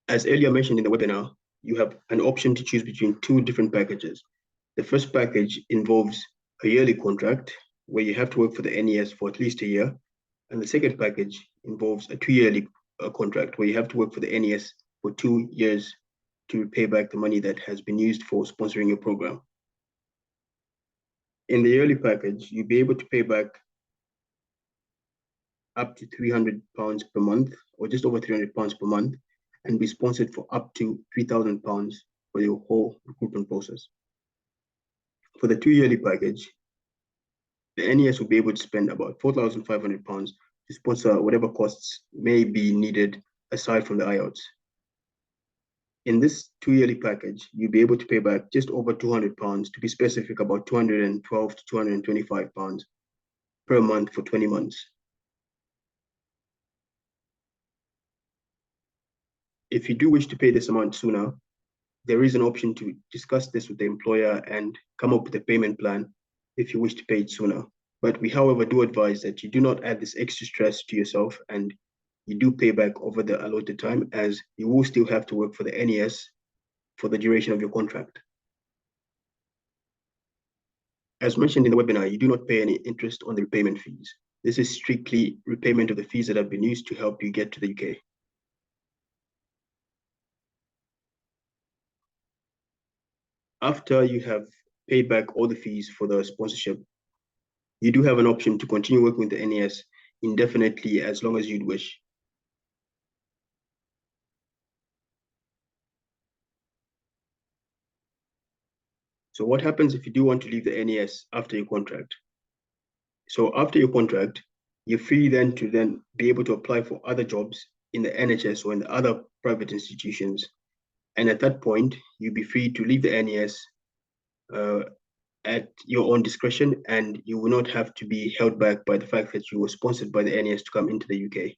As earlier mentioned in the webinar, you have an option to choose between two different packages. The first package involves a yearly contract where you have to work for the NES for at least a year. And the second package involves a two-yearly contract where you have to work for the NES for 2 years to pay back the money that has been used for sponsoring your program. In the yearly package, you'll be able to pay back up to £300 per month, or just over £300 per month, and be sponsored for up to £3,000 for your whole recruitment process. For the two-yearly package, the NES will be able to spend about £4,500 to sponsor whatever costs may be needed aside from the IELTS. In this two-yearly package, you'll be able to pay back just over £200, to be specific, about £212 to £225 per month for 20 months. If you do wish to pay this amount sooner, there is an option to discuss this with the employer and come up with a payment plan if you wish to pay it sooner. But we, however, do advise that you do not add this extra stress to yourself and you do pay back over the allotted time, as you will still have to work for the NES for the duration of your contract. As mentioned in the webinar, you do not pay any interest on the repayment fees. This is strictly repayment of the fees that have been used to help you get to the UK. After you have paid back all the fees for the sponsorship, you do have an option to continue working with the NES indefinitely as long as you'd wish. So what happens if you do want to leave the NES after your contract? So after your contract, you're free then to be able to apply for other jobs in the NHS or in the other private institutions. And at that point, you'll be free to leave the NES at your own discretion, and you will not have to be held back by the fact that you were sponsored by the NES to come into the UK.